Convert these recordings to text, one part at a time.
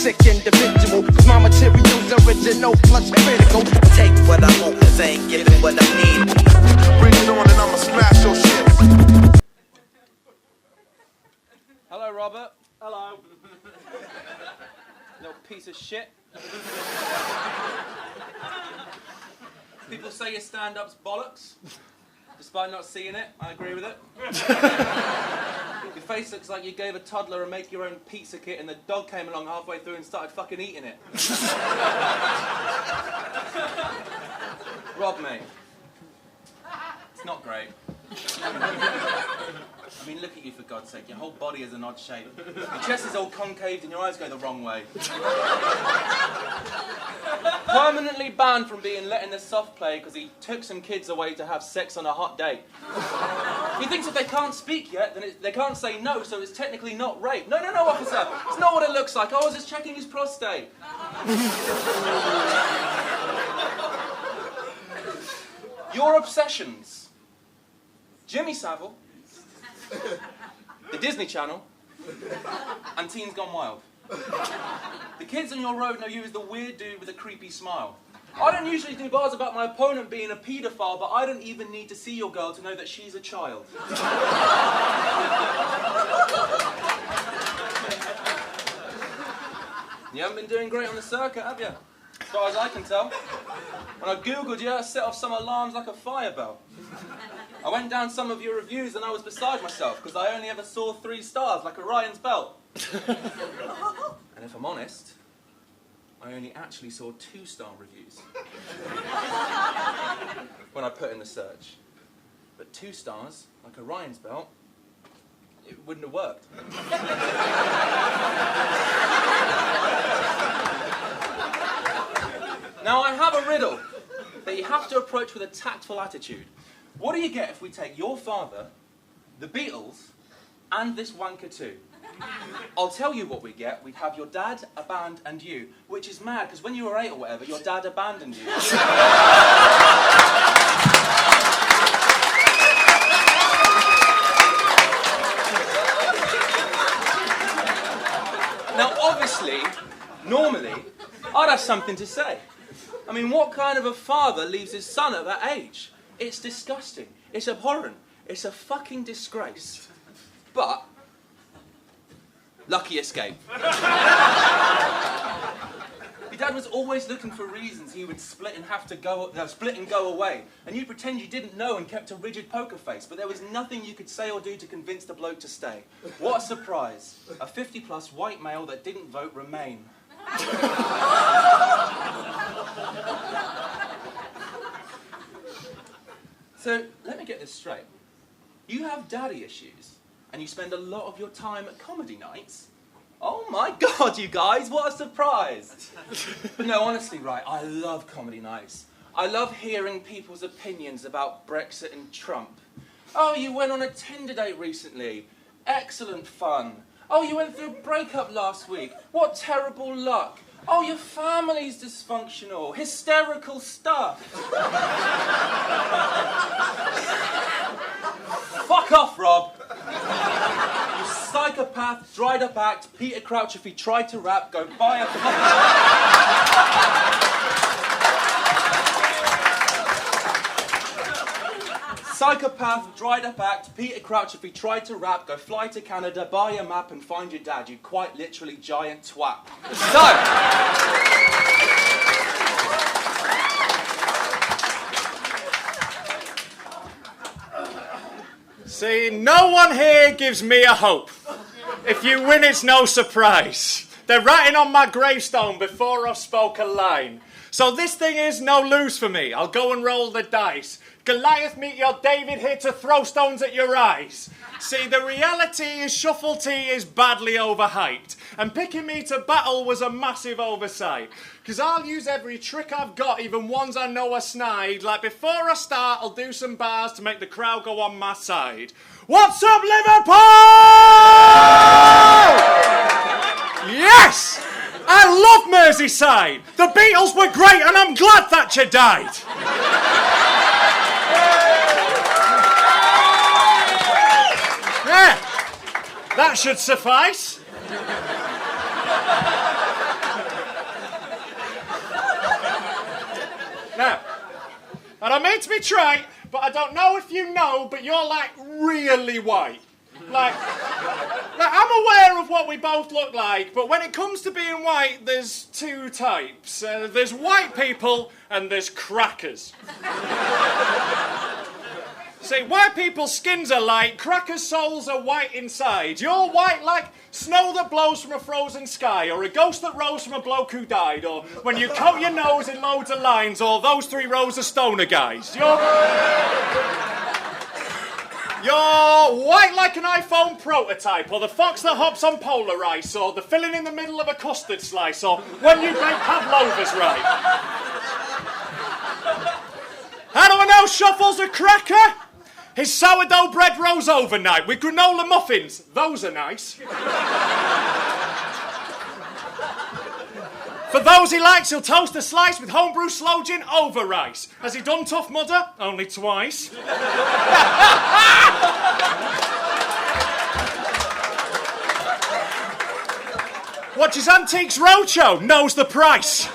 sick individual. Cause my material's original plus critical. Take what I want, cause I ain't giving what I need. Bring it on and I'ma smash your shit. Hello, Robert. Hello. Little piece of shit. People say your stand-up's bollocks. Despite not seeing it, I agree with it. Your face looks like you gave a toddler a make-your-own pizza kit and the dog came along halfway through and started fucking eating it. Rob, mate. It's not great. I mean, look at you, for God's sake. Your whole body is an odd shape. Your chest is all concaved and your eyes go the wrong way. Permanently banned from being let in the soft play because he took some kids away to have sex on a hot date. He thinks if they can't speak yet, then they can't say no, so it's technically not rape. No, officer. It's not what it looks like. I was just checking his prostate. Your obsessions. Jimmy Savile, the Disney Channel, and Teens Gone Wild. The kids on your road know you as the weird dude with a creepy smile. I don't usually do bars about my opponent being a paedophile, but I don't even need to see your girl to know that she's a child. You haven't been doing great on the circuit, have you? As far as I can tell. When I googled you, I set off some alarms like a fire bell. I went down some of your reviews and I was beside myself because I only ever saw 3 stars like Orion's belt. And if I'm honest, I only actually saw 2-star reviews when I put in the search. But 2 stars, like Orion's belt, it wouldn't have worked. Now I have a riddle that you have to approach with a tactful attitude. What do you get if we take your father, the Beatles, and this wanker too? I'll tell you what we get. We'd have your dad, a band, and you. Which is mad, because when you were 8 or whatever, your dad abandoned you. Now, obviously, normally, I'd have something to say. I mean, what kind of a father leaves his son at that age? It's disgusting. It's abhorrent. It's a fucking disgrace. But, lucky escape. Your dad was always looking for reasons he would split and go away. And you pretend you didn't know and kept a rigid poker face, but there was nothing you could say or do to convince the bloke to stay. What a surprise. A 50-plus white male that didn't vote Remain. So, let me get this straight. You have daddy issues, and you spend a lot of your time at comedy nights? Oh my God, you guys, what a surprise! But no, honestly, right, I love comedy nights. I love hearing people's opinions about Brexit and Trump. Oh, you went on a Tinder date recently. Excellent fun. Oh, you went through a breakup last week. What terrible luck. Oh, your family's dysfunctional. Hysterical stuff. Fuck off, Rob. You psychopath, dried up act, Peter Crouch if he tried to rap, go buy a... Psychopath, dried up act, Peter Crouch if he tried to rap, go fly to Canada, buy a map and find your dad, you quite literally giant twat. See, no one here gives me a hope. If you win, it's no surprise. They're writing on my gravestone before I spoke a line. So this thing is no lose for me. I'll go and roll the dice. Goliath meet your David here to throw stones at your eyes. See, the reality is Shuffle T is badly overhyped. And picking me to battle was a massive oversight. Because I'll use every trick I've got, even ones I know are snide. Like before I start, I'll do some bars to make the crowd go on my side. What's up, Liverpool? Yes! I love Merseyside. The Beatles were great and I'm glad Thatcher died. Yeah, that should suffice. And I mean to be trite, but I don't know if you know, but you're like really white. Like, I'm aware of what we both look like, but when it comes to being white, there's two types. There's white people and there's crackers. See, white people's skins are light, crackers' souls are white inside. You're white like snow that blows from a frozen sky, or a ghost that rose from a bloke who died, or when you coat your nose in loads of lines, or those 3 rows of stoner guys. You're white like an iPhone prototype, or the fox that hops on polar ice, or the filling in the middle of a custard slice, or when you bake pavlovas right. How do I know Shuffle's a cracker? His sourdough bread rose overnight with granola muffins. Those are nice. For those he likes, he'll toast a slice with homebrew sloe gin over rice. Has he done Tough Mudder? Only twice. Watches Antiques Roadshow, knows the price.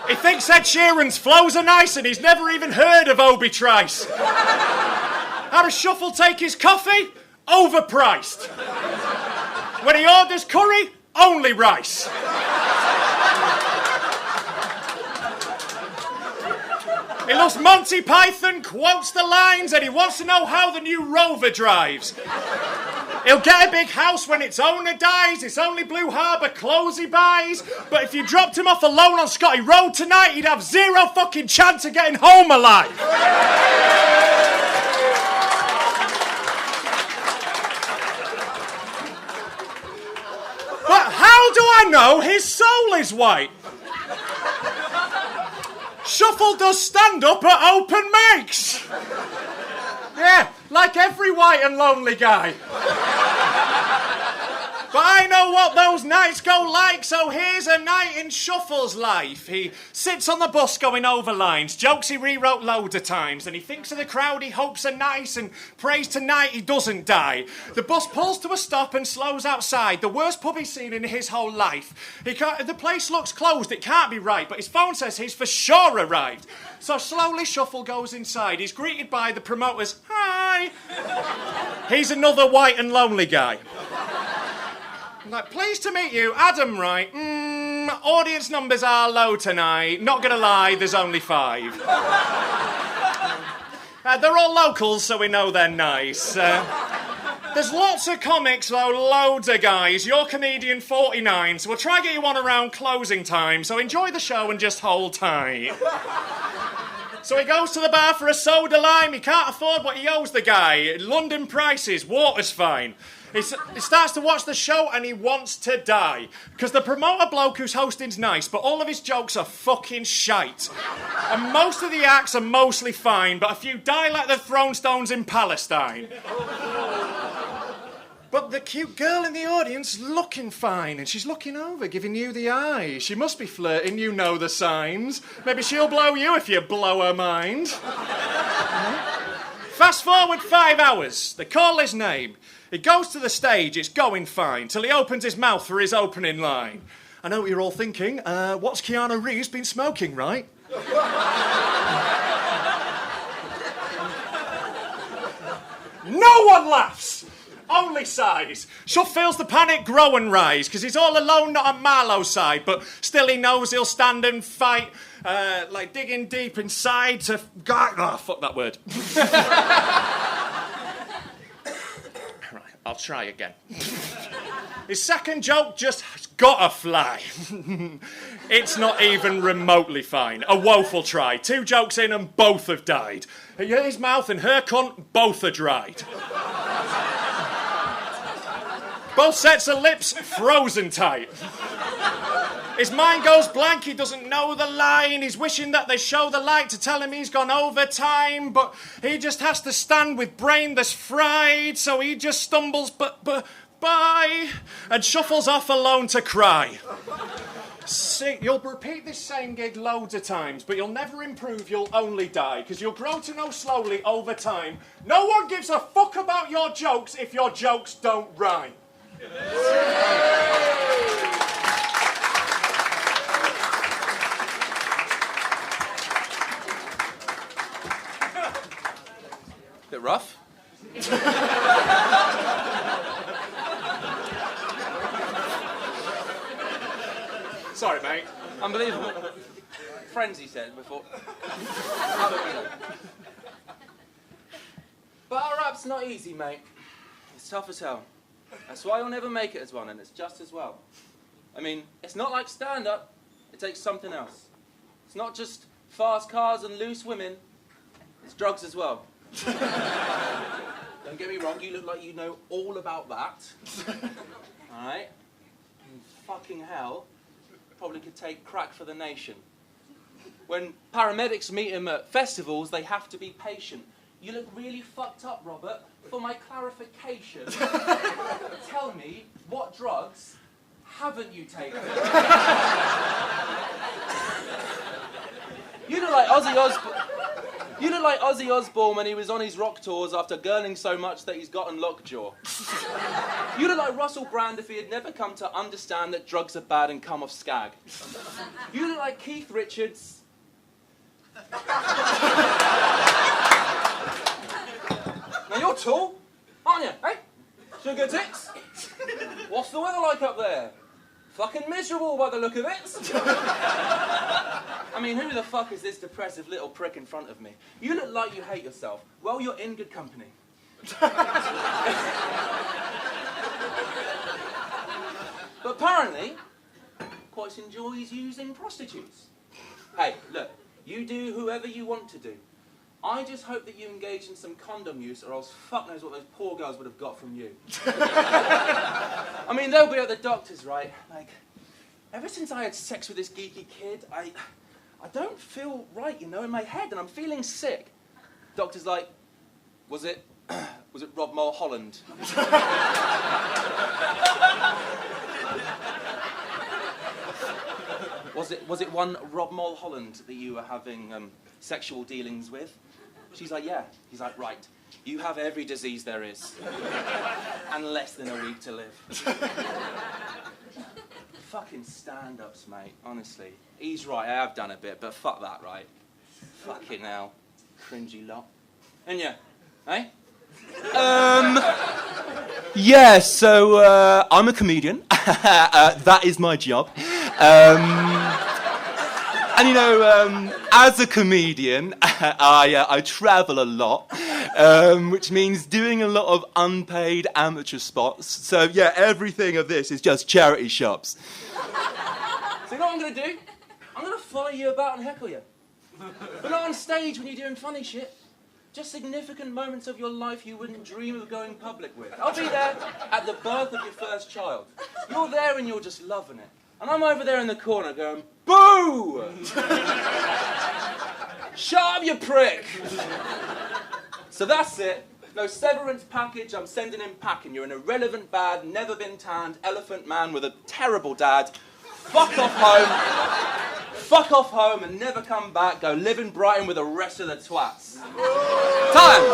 He thinks Ed Sheeran's flows are nice and he's never even heard of Obi Trice. How does Shuffle take his coffee? Overpriced. When he orders curry, only rice. He loves Monty Python, quotes the lines, and he wants to know how the new Rover drives. He'll get a big house when its owner dies. It's only Blue Harbour clothes he buys. But if you dropped him off alone on Scotty Road tonight, he'd have zero fucking chance of getting home alive. But how do I know his soul is white? Shuffle does stand-up at open mics. Yeah, like every white and lonely guy. But I know what those nights go like, so here's a night in Shuffle's life. He sits on the bus going over lines, jokes he rewrote loads of times, and he thinks of the crowd he hopes are nice and prays tonight he doesn't die. The bus pulls to a stop and slows outside, the worst pub he's seen in his whole life. The place looks closed, it can't be right, but his phone says he's for sure arrived. So slowly Shuffle goes inside. He's greeted by the promoters. Hi! He's another white and lonely guy. Like, pleased to meet you, Adam, right? Audience numbers are low tonight. Not gonna lie, there's only 5. They're all locals, so we know they're nice. There's lots of comics, though, loads of guys. You're comedian 49, so we'll try and get you on around closing time, so enjoy the show and just hold tight. So he goes to the bar for a soda lime. He can't afford what he owes the guy. London prices, water's fine. He starts to watch the show and he wants to die. Because the promoter bloke who's hosting's nice, but all of his jokes are fucking shite. And most of the acts are mostly fine, but a few die like the throne stones in Palestine. But the cute girl in the audience looking fine, and she's looking over, giving you the eye. She must be flirting, you know the signs. Maybe she'll blow you if you blow her mind. Fast forward 5 hours. They call his name. He goes to the stage, it's going fine, till he opens his mouth for his opening line. I know what you're all thinking. What's Keanu Reeves been smoking, right? No one laughs! Only sighs. Shuff feels the panic grow and rise, because he's all alone, not on Marlowe's side, but still he knows he'll stand and fight, like digging deep inside to... fuck that word. Right, I'll try again. His second joke just gotta fly. It's not even remotely fine. A woeful try. 2 jokes in and both have died. His mouth and her cunt both are dried. Both sets of lips frozen tight. His mind goes blank, he doesn't know the line. He's wishing that they show the light to tell him he's gone over time, but he just has to stand with brain that's fried, so he just stumbles, bye, and shuffles off alone to cry. See, you'll repeat this same gig loads of times, but you'll never improve, you'll only die, because you'll grow to know slowly over time. No one gives a fuck about your jokes if your jokes don't rhyme. rough. Sorry, mate. Unbelievable. Friends, he said before. Bar rap's not easy, mate. It's tough as hell. That's why you'll never make it as one, and it's just as well. I mean, it's not like stand-up. It takes something else. It's not just fast cars and loose women. It's drugs as well. Don't get me wrong, you look like you know all about that. Alright? Fucking hell. Probably could take crack for the nation. When paramedics meet him at festivals, they have to be patient. You look really fucked up, Robert. For my clarification, tell me, what drugs haven't you taken? You look like Ozzy Osbourne. You look like Ozzy Osbourne when he was on his rock tours after gurning so much that he's gotten lockjaw. You look like Russell Brand if he had never come to understand that drugs are bad and come off skag. You look like Keith Richards. Now you're tall, aren't you? Hey? Sugar tits? What's the weather like up there? Fucking miserable by the look of it. I mean, who the fuck is this depressive little prick in front of me? You look like you hate yourself. Well, you're in good company. But apparently, quite enjoys using prostitutes. Hey, look, you do whoever you want to do. I just hope that you engage in some condom use, or else fuck knows what those poor girls would have got from you. I mean, they'll be at the doctor's, right? Like, ever since I had sex with this geeky kid, I don't feel right, you know, in my head, and I'm feeling sick. Doctor's like, was it Rob Mulholland? Was it one Rob Mulholland that you were having sexual dealings with? She's like, yeah. He's like, right. You have every disease there is. And less than a week to live. Fucking stand-ups, mate, honestly. He's right, I have done a bit, but fuck that, right? Fucking hell. Cringy lot. And yeah, eh? Yeah, so, I'm a comedian. That is my job. And you know, as a comedian, I travel a lot, which means doing a lot of unpaid amateur spots. So yeah, everything of this is just charity shops. So you know what I'm going to do? I'm going to follow you about and heckle you. But not on stage when you're doing funny shit. Just significant moments of your life you wouldn't dream of going public with. I'll be there at the birth of your first child. You're there and you're just loving it. And I'm over there in the corner going, boo! Shut up, you prick! So that's it. No severance package, I'm sending him packing. You're an irrelevant, bad, never been tanned elephant man with a terrible dad. Fuck off home. Fuck off home and never come back. Go live in Brighton with the rest of the twats. Time!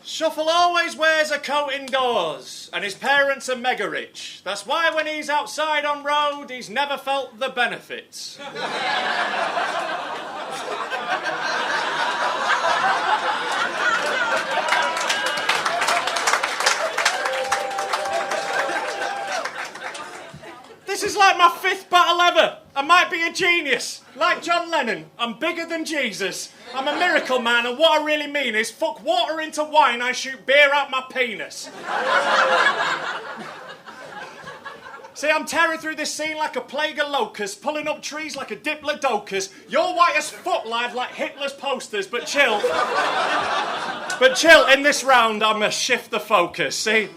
Shuffle always wears a coat indoors, and his parents are mega rich. That's why when he's outside on road, he's never felt the benefits. This is like my 5th battle ever. I might be a genius. Like John Lennon, I'm bigger than Jesus. I'm a miracle man, and what I really mean is fuck water into wine, I shoot beer out my penis. See, I'm tearing through this scene like a plague of locusts, pulling up trees like a diplodocus. You're white as fuck, lad, like Hitler's posters, but chill. But chill, in this round, I'm gonna shift the focus, see?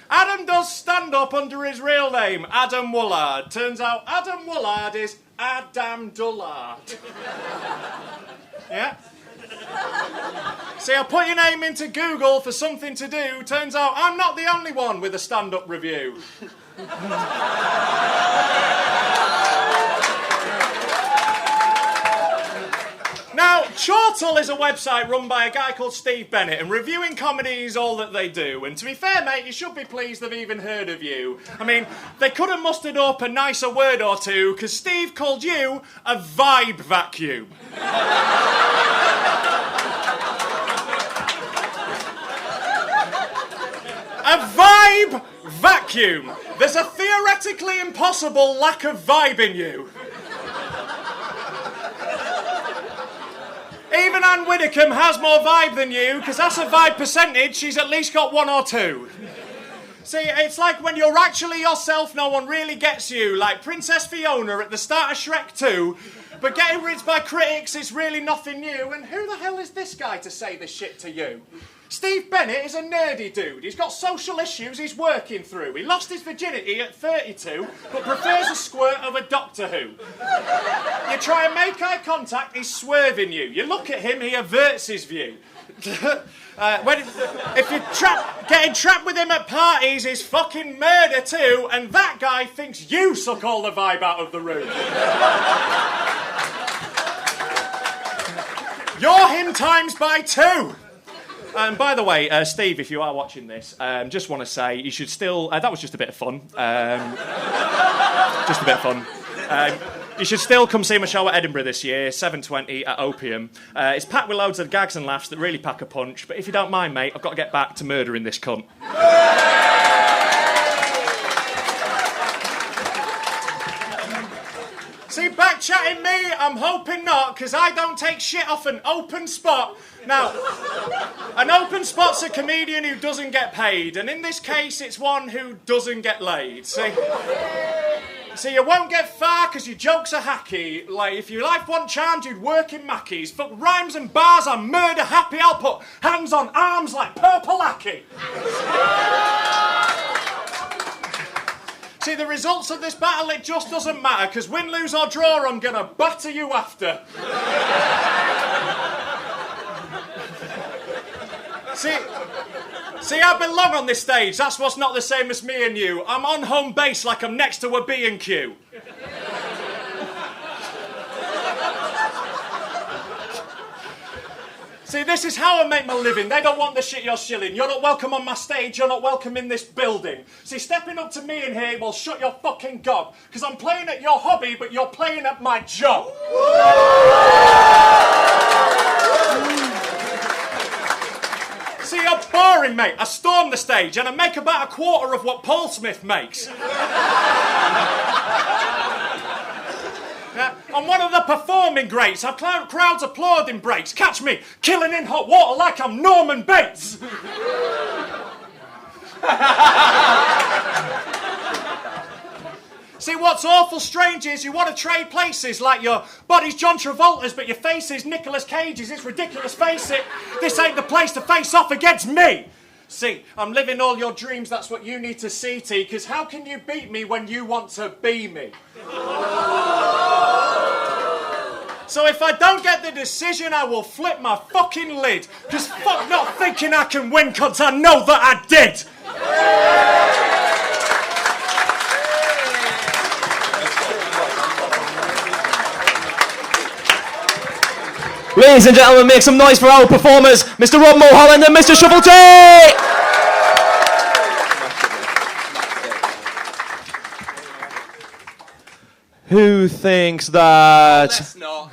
Adam does stand up under his real name, Adam Woolard. Turns out Adam Woolard is Adam Dullard. Yeah? See, I put your name into Google for something to do. Turns out I'm not the only one with a stand-up review. Now, Chortle is a website run by a guy called Steve Bennett, and reviewing comedy is all that they do. And to be fair, mate, you should be pleased they've even heard of you. I mean, they could have mustered up a nicer word or two, because Steve called you a vibe vacuum. A vibe vacuum. There's a theoretically impossible lack of vibe in you. Even Anne Widdecombe has more vibe than you, because that's a vibe percentage, she's at least got 1 or 2. See, it's like when you're actually yourself, no one really gets you, like Princess Fiona at the start of Shrek 2, but getting rinsed by critics is really nothing new, and who the hell is this guy to say this shit to you? Steve Bennett is a nerdy dude. He's got social issues he's working through. He lost his virginity at 32, but prefers a squirt over Doctor Who. You try and make eye contact, he's swerving you. You look at him, he averts his view. If you're getting trapped with him at parties is fucking murder too, and that guy thinks you suck all the vibe out of the room. You're him times by 2. By the way, Steve, if you are watching this, just want to say you should still... that was just a bit of fun. Just a bit of fun. You should still come see my show at Edinburgh this year, 7:20 at Opium. It's packed with loads of gags and laughs that really pack a punch, but if you don't mind, mate, I've got to get back to murdering this cunt. See, back-chatting me, I'm hoping not, because I don't take shit off an open spot. Now, an open spot's a comedian who doesn't get paid, and in this case, it's one who doesn't get laid. See, you won't get far because your jokes are hacky. Like, if your life wasn't charmed, you'd work in Mackey's. Fuck rhymes and bars, I'm murder happy. I'll put hands on arms like Purple Lackey. See, the results of this battle, it just doesn't matter, because win, lose or draw, I'm gonna batter you after. See, I belong on this stage. That's what's not the same as me and you. I'm on home base like I'm next to a B&Q. See, this is how I make my living. They don't want the shit you're shilling. You're not welcome on my stage. You're not welcome in this building. See, stepping up to me in here will shut your fucking gob. Because I'm playing at your hobby, but you're playing at my job. See, you're boring, mate. I storm the stage and I make about 1/4 of what Paul Smith makes. I'm one of the performing greats. I've crowds applauding breaks. Catch me killing in hot water like I'm Norman Bates. See, what's awful strange is you want to trade places like your body's John Travolta's but your face is Nicolas Cage's. It's ridiculous, face it. This ain't the place to face off against me. See, I'm living all your dreams, that's what you need to see, T, because how can you beat me when you want to be me? So if I don't get the decision, I will flip my fucking lid. Because fuck not thinking I can win, cause I know that I did. Ladies and gentlemen, make some noise for our performers, Mr. Rob Mulholland and Mr. Shuffle T! Who thinks that... Let's not.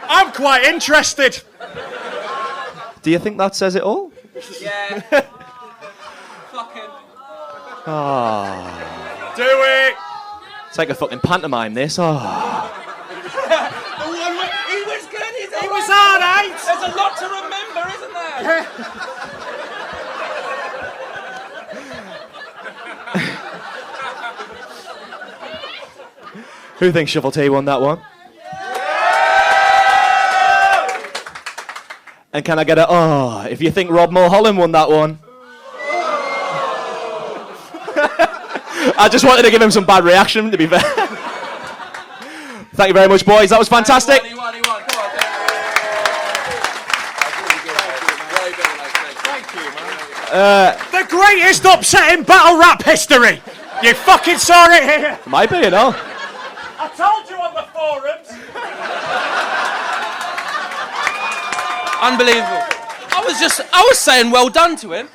I'm quite interested. Do you think that says it all? Yeah. Fucking. Do it. It's like a fucking pantomime, this. Oh. He was good. He was alright. There's a lot to remember, isn't there? Who thinks Shuffle T won that one? And can I get a oh if you think Rob Mulholland won that one? I just wanted to give him some bad reaction, to be fair. Thank you very much, boys. That was fantastic. He won. Come on. Thank you, man. The greatest upsetting battle rap history. You fucking saw it here. Might be, you know. I told you on the forums. Unbelievable. I was saying well done to him.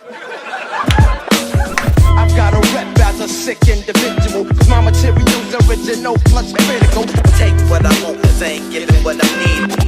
I've got a rep as a sick individual. My material's original plus critical. Take what I want, 'cause I ain't giving what I need.